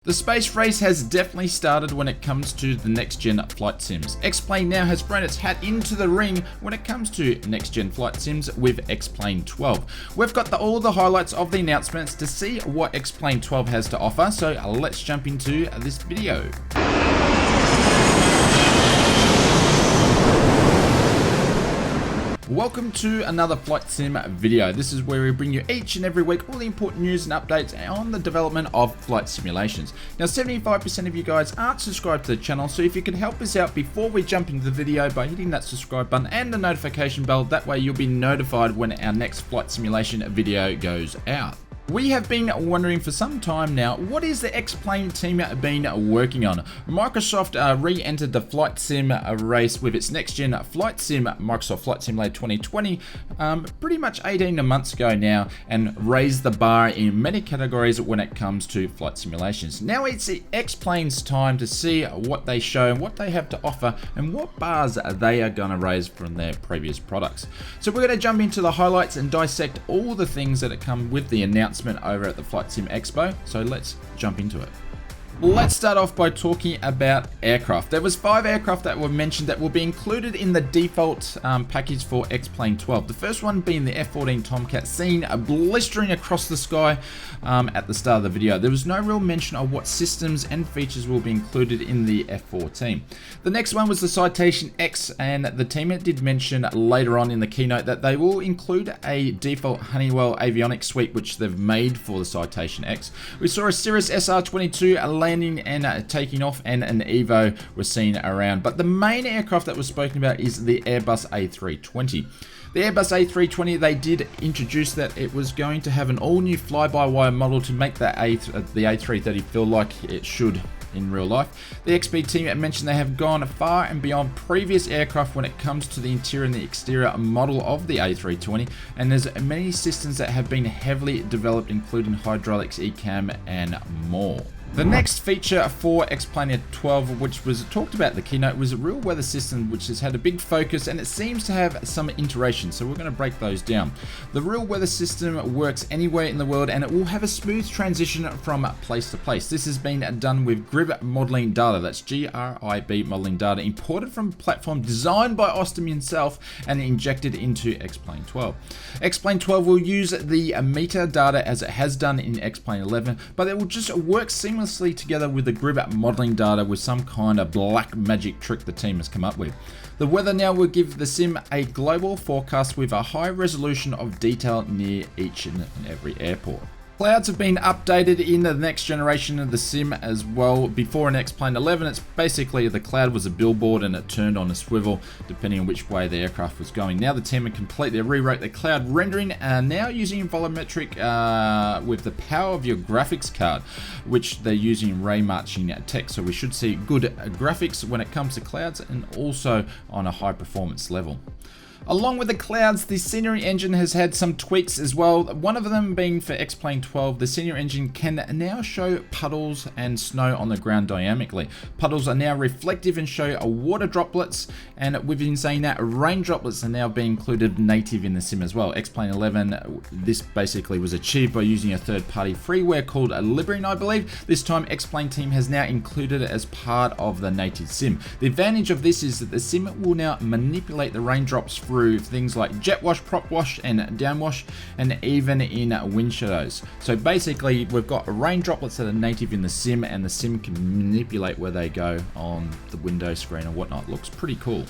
The space race has definitely started when it comes to the next-gen flight sims. Xplane now has thrown its hat into the ring when it comes to next-gen flight sims with Xplane 12. We've got all the highlights of the announcements to see what Xplane 12 has to offer, so let's jump into this video. Welcome to another Flight Sim video. This is where we bring you each and every week all the important news and updates on the development of flight simulations. Now 75% of you guys aren't subscribed to the channel, so if you could help us out before we jump into the video by hitting that subscribe button and the notification bell, that way you'll be notified when our next flight simulation video goes out. We have been wondering for some time now, what is the Xplane team been working on? Microsoft re-entered the Flight Sim race with its next-gen Flight Sim, Microsoft Flight Simulator 2020, pretty much 18 months ago now, and raised the bar in many categories when it comes to flight simulations. Now it's Xplane's time to see what they show, what they have to offer, and what bars they are going to raise from their previous products. So we're going to jump into the highlights and dissect all the things that come with the announcement over at the Flight Sim Expo, so let's jump into it. Let's start off by talking about aircraft. There was 5 aircraft that were mentioned that will be included in the default package for Xplane 12. The first one being the F-14 Tomcat, seen blistering across the sky at the start of the video. There was no real mention of what systems and features will be included in the F-14. The next one was the Citation X, and the team did mention later on in the keynote that they will include a default Honeywell avionics suite which they've made for the Citation X. We saw a Cirrus SR-22 landing and taking off, and an Evo was seen around. But the main aircraft that was spoken about is the Airbus A320. The Airbus A320, they did introduce that it was going to have an all-new fly-by-wire model to make the A330 feel like it should in real life. The XP team mentioned they have gone far and beyond previous aircraft when it comes to the interior and the exterior model of the A320, and there's many systems that have been heavily developed, including hydraulics, ECAM, and more. The next feature for Xplane 12, which was talked about in the keynote, was a real weather system which has had a big focus, and it seems to have some iterations, so we're going to break those down. The real weather system works anywhere in the world, and it will have a smooth transition from place to place. This has been done with GRIB modeling data, that's GRIB modeling data, imported from a platform designed by Austin himself and injected into Xplane 12. Xplane 12 will use the metadata as it has done in Xplane 11, but it will just work seamlessly together with the GRIB modeling data with some kind of black magic trick the team has come up with. The weather now will give the sim a global forecast with a high resolution of detail near each and every airport. Clouds have been updated in the next generation of the sim as well. Before in Xplane 11, it's basically the cloud was a billboard and it turned on a swivel depending on which way the aircraft was going. Now the team have completely rewrote the cloud rendering and now using volumetric with the power of your graphics card, which they're using ray marching tech, so we should see good graphics when it comes to clouds and also on a high performance level. Along with the clouds, the scenery engine has had some tweaks as well. One of them being for Xplane 12, the scenery engine can now show puddles and snow on the ground dynamically. Puddles are now reflective and show water droplets, and within saying that, rain droplets are now being included native in the sim as well. Xplane 11, this basically was achieved by using a third-party freeware called Librin, I believe. This time, Xplane team has now included it as part of the native sim. The advantage of this is that the sim will now manipulate the raindrops through things like jet wash, prop wash, and downwash, and even in wind shadows. So basically, we've got rain droplets that are native in the sim, and the sim can manipulate where they go on the window screen and whatnot. Looks pretty cool.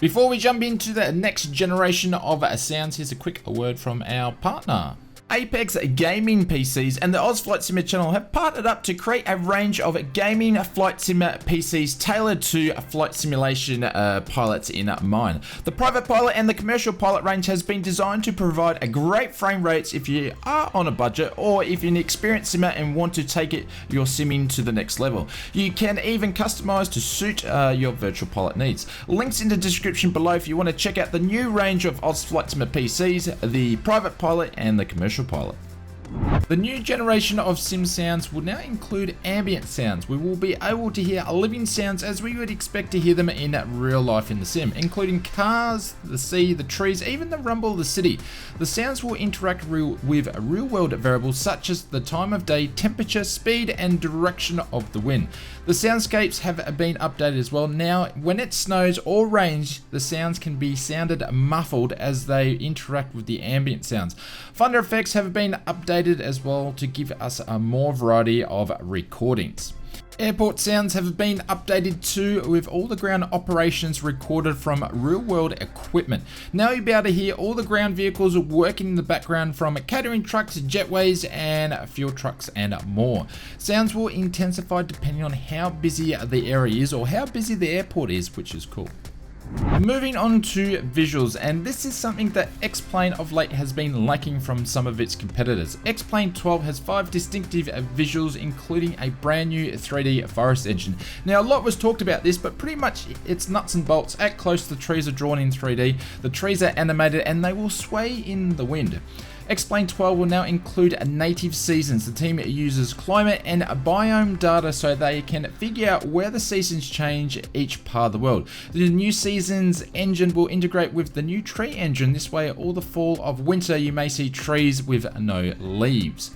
Before we jump into the next generation of sounds, here's a quick word from our partner. Apex Gaming PCs and the Oz Flight Simmer channel have partnered up to create a range of gaming flight simmer PCs tailored to flight simulation pilots in mind. The private pilot and the commercial pilot range has been designed to provide a great frame rates if you are on a budget or if you're an experienced simmer and want to take your simming to the next level. You can even customize to suit your virtual pilot needs. Links in the description below if you want to check out the new range of Oz Flight Simmer PCs, the private pilot and the commercial pilot. The new generation of sim sounds will now include ambient sounds. We will be able to hear living sounds as we would expect to hear them in real life in the sim, including cars, the sea, the trees, even the rumble of the city. The sounds will interact with real-world variables such as the time of day, temperature, speed, and direction of the wind. The soundscapes have been updated as well. Now, when it snows or rains, the sounds can be sounded muffled as they interact with the ambient sounds. Thunder effects have been updated as well to give us a more variety of recordings. Airport sounds have been updated too, with all the ground operations recorded from real-world equipment. Now you'll be able to hear all the ground vehicles working in the background, from catering trucks, jetways, and fuel trucks, and more. Sounds will intensify depending on how busy the area is or how busy the airport is, which is cool. Moving on to visuals, and this is something that Xplane of late has been lacking from some of its competitors. Xplane 12 has 5 distinctive visuals, including a brand new 3D forest engine. Now, a lot was talked about this, but pretty much it's nuts and bolts. At close, the trees are drawn in 3D, the trees are animated, and they will sway in the wind. Xplane 12 will now include native seasons. The team uses climate and biome data so they can figure out where the seasons change each part of the world. The new seasons engine will integrate with the new tree engine. This way, all the fall of winter, you may see trees with no leaves.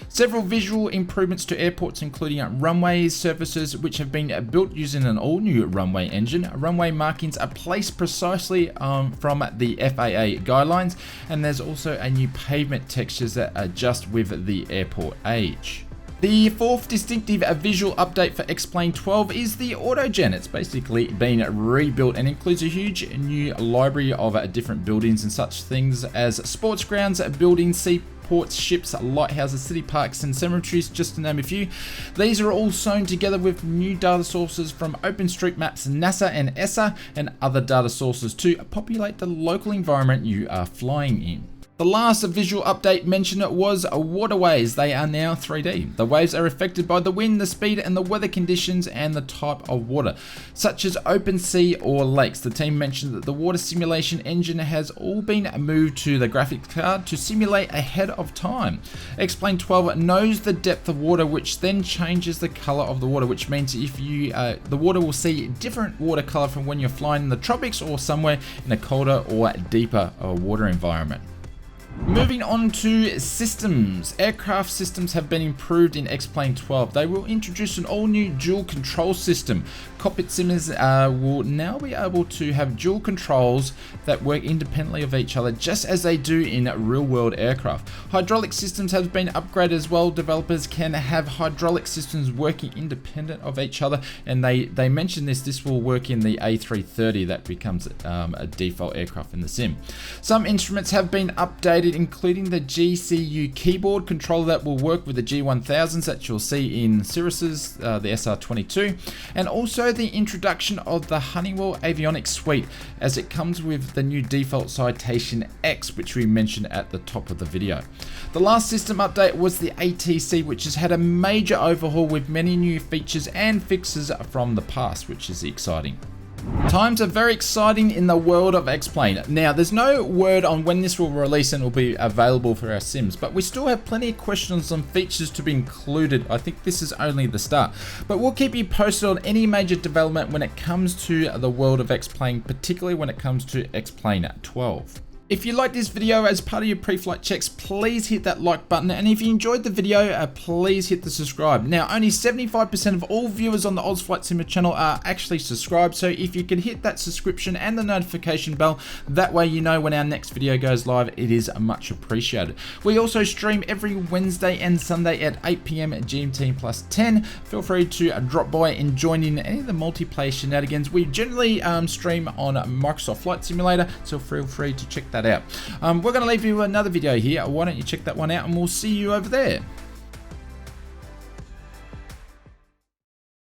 Several visual improvements to airports, including runways, surfaces which have been built using an all-new runway engine. Runway markings are placed precisely from the FAA guidelines, and there's also a new pavement textures that adjust with the airport age. The fourth distinctive visual update for Xplane 12 is the Autogen. It's basically been rebuilt and includes a huge new library of different buildings and such things as sports grounds, buildings, seaports, ships, lighthouses, city parks, and cemeteries, just to name a few. These are all sewn together with new data sources from OpenStreetMaps, NASA, and ESA, and other data sources to populate the local environment you are flying in. The last visual update mentioned was waterways. They are now 3D. The waves are affected by the wind, the speed, and the weather conditions, and the type of water, such as open sea or lakes. The team mentioned that the water simulation engine has all been moved to the graphics card to simulate ahead of time. Xplane 12 knows the depth of water, which then changes the color of the water, which means if you the water will see different water color from when you're flying in the tropics or somewhere in a colder or deeper water environment. Moving on to systems. Aircraft systems have been improved in Xplane 12. They will introduce an all-new dual control system. Cockpit simmers will now be able to have dual controls that work independently of each other, just as they do in real-world aircraft. Hydraulic systems have been upgraded as well. Developers can have hydraulic systems working independent of each other, and they mentioned this will work in the A330. That becomes a default aircraft in the sim. Some instruments have been updated, including the GCU keyboard controller that will work with the G1000s that you'll see in Cirrus's, the SR22, and also the introduction of the Honeywell avionics suite, as it comes with the new default Citation X, which we mentioned at the top of the video. The last system update was the ATC, which has had a major overhaul with many new features and fixes from the past, which is exciting. Times are very exciting in the world of Xplane. Now, there's no word on when this will release and will be available for our sims, but we still have plenty of questions on features to be included. I think this is only the start, but we'll keep you posted on any major development when it comes to the world of Xplane, particularly when it comes to Xplane 12. If you like this video as part of your pre-flight checks, please hit that like button, and if you enjoyed the video, please hit the subscribe. Now, only 75% of all viewers on the Oz Flight Simmer channel are actually subscribed, so if you can hit that subscription and the notification bell, that way you know when our next video goes live, it is much appreciated. We also stream every Wednesday and Sunday at 8 PM GMT plus 10. Feel free to drop by and join in any of the multiplayer shenanigans. We generally stream on Microsoft Flight Simulator, so feel free to check that out. We're going to leave you another video here. Why don't you check that one out, and we'll see you over there.